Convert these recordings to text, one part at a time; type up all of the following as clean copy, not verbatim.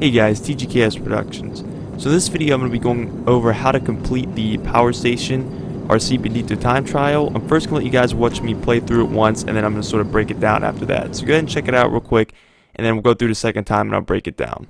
Hey guys, TGKS Productions. So in this video I'm going to be going over how to complete the Power Station RC Bandito time trial. I'm first going to let you guys watch me play through it once, and then I'm going to sort of break it down after that. So go ahead and check it out real quick, and then we'll go through the second time and I'll break it down.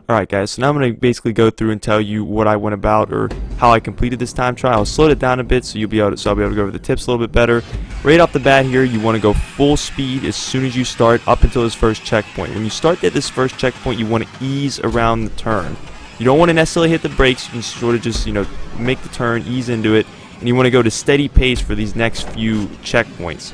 Alright guys, so now I'm going to basically go through and tell you what I went about or how I completed this time trial. I'll slow it down a bit so I'll be able to go over the tips a little bit better. Right off the bat here, you want to go full speed as soon as you start up until this first checkpoint. When you start at this first checkpoint, you want to ease around the turn. You don't want to necessarily hit the brakes, you can sort of just, make the turn, ease into it, and you want to go to steady pace for these next few checkpoints.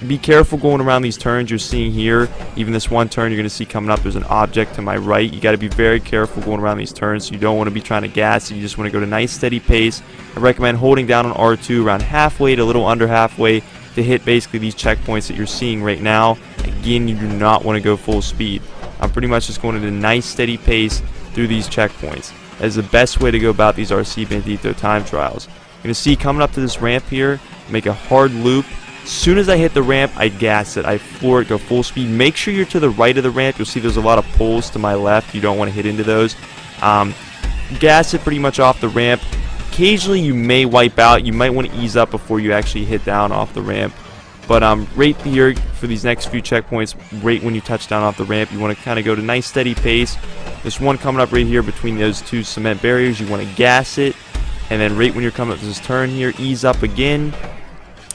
Be careful going around these turns you're seeing here. Even this one turn you're going to see coming up, there's an object to my right. You got to be very careful going around these turns. So you don't want to be trying to gas it. You just want to go to nice steady pace. I recommend holding down on R2 around halfway to a little under halfway to hit basically these checkpoints that you're seeing right now. Again, you do not want to go full speed. I'm pretty much just going at a nice steady pace through these checkpoints. That is the best way to go about these RC Bandito time trials. You're going to see coming up to this ramp here, make a hard loop. As soon as I hit the ramp, I gas it. I floor it, go full speed. Make sure you're to the right of the ramp. You'll see there's a lot of pulls to my left. You don't want to hit into those. Gas it pretty much off the ramp. Occasionally you may wipe out. You might want to ease up before you actually hit down off the ramp. But right here for these next few checkpoints, right when you touch down off the ramp, you want to kind of go to nice steady pace. There's one coming up right here between those two cement barriers. You want to gas it. And then right when you're coming up to this turn here, ease up again.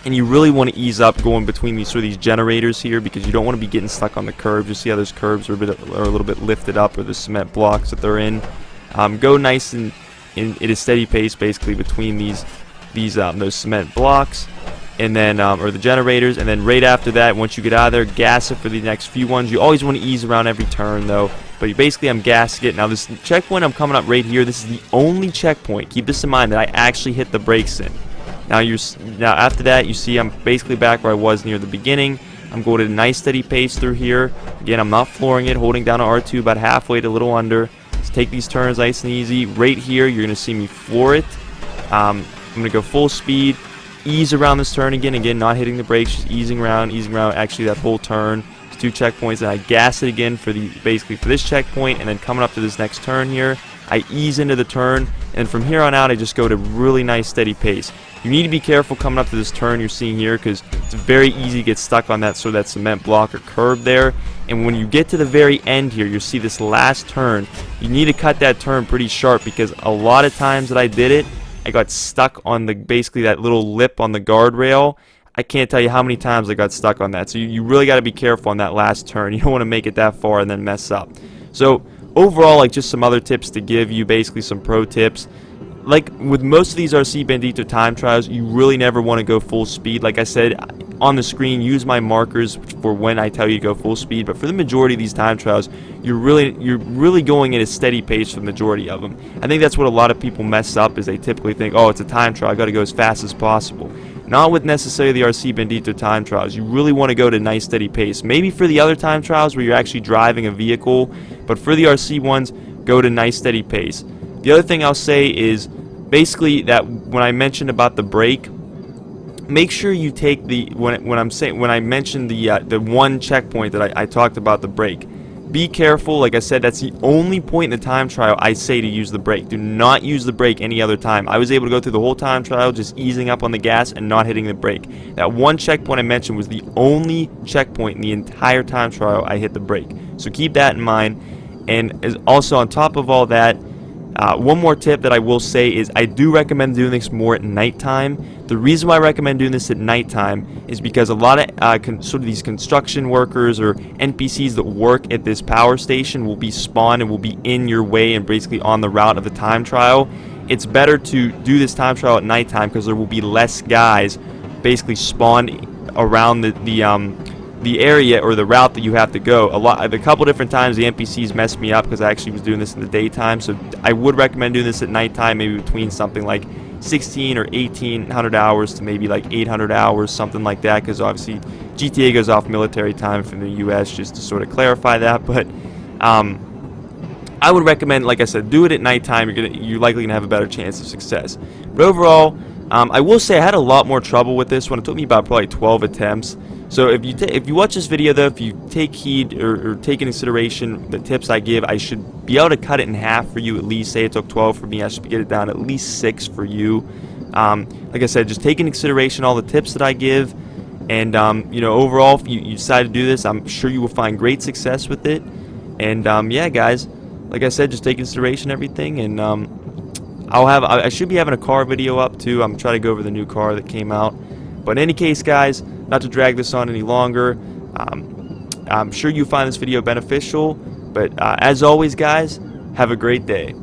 And you really want to ease up going between these generators here, because you don't want to be getting stuck on the curbs. You see how those curbs are a little bit lifted up, or the cement blocks that they're in. Go nice and at a steady pace basically between those cement blocks, and then or the generators. And then right after that, once you get out of there, gas it for the next few ones. You always want to ease around every turn though. But basically I'm gassing it. Now this checkpoint I'm coming up right here, this is the only checkpoint, keep this in mind, that I actually hit the brakes in. Now after that, you see I'm basically back where I was near the beginning. I'm going at a nice steady pace through here. Again, I'm not flooring it, holding down to R2 about halfway to a little under. Just take these turns nice and easy. Right here, you're going to see me floor it. I'm going to go full speed, ease around this turn again, not hitting the brakes, just easing around actually that whole turn. It's two checkpoints, and I gas it again for basically for this checkpoint, and then coming up to this next turn here, I ease into the turn, and from here on out I just go to really nice steady pace. You need to be careful coming up to this turn you're seeing here, because it's very easy to get stuck on that cement block or curb there. And when you get to the very end here, you'll see this last turn. You need to cut that turn pretty sharp, because a lot of times that I did it, I got stuck on basically that little lip on the guardrail. I can't tell you how many times I got stuck on that. So you really got to be careful on that last turn. You don't want to make it that far and then mess up. So overall, like, just some other tips to give you, basically some pro tips. Like with most of these RC Bandito time trials, you really never want to go full speed. Like I said on the screen, use my markers for when I tell you to go full speed. But for the majority of these time trials, you're really going at a steady pace for the majority of them. I think that's what a lot of people mess up, is they typically think, oh, it's a time trial, I got to go as fast as possible. Not with necessarily the RC Bandito time trials. You really want to go to a nice steady pace. Maybe for the other time trials where you're actually driving a vehicle, but for the RC ones, go to nice steady pace. The other thing I'll say is basically that when I mentioned about the brake, make sure you take the when I mentioned the one checkpoint that I talked about the brake. Be careful. Like I said, that's the only point in the time trial I say to use the brake. Do not use the brake any other time. I was able to go through the whole time trial just easing up on the gas and not hitting the brake. That one checkpoint I mentioned was the only checkpoint in the entire time trial I hit the brake. So keep that in mind. And also on top of all that, one more tip that I will say is I do recommend doing this more at nighttime. The reason why I recommend doing this at nighttime is because a lot of sort of these construction workers or NPCs that work at this power station will be spawned and will be in your way and basically on the route of the time trial. It's better to do this time trial at nighttime because there will be less guys basically spawned around the area or the route that you have to go. A couple different times the NPCs messed me up because I actually was doing this in the daytime, so I would recommend doing this at nighttime, maybe between something like 16 or 1800 hours to maybe like 800 hours, something like that, because obviously GTA goes off military time from the US, just to sort of clarify that. But I would recommend, like I said, do it at nighttime. You're likely gonna have a better chance of success. But overall, I will say I had a lot more trouble with this one. It took me about probably 12 attempts. So if you watch this video though, if you take heed or take into consideration the tips I give, I should be able to cut it in half for you at least. Say it took 12 for me, I should get it down at least 6 for you. Like I said, just take into consideration all the tips that I give, and you know, overall, if you decide to do this, I'm sure you will find great success with it. And yeah, guys, like I said, just take into consideration everything, and I should be having a car video up too. I'm trying to go over the new car that came out. But in any case, guys, not to drag this on any longer, I'm sure you find this video beneficial. But as always, guys, have a great day.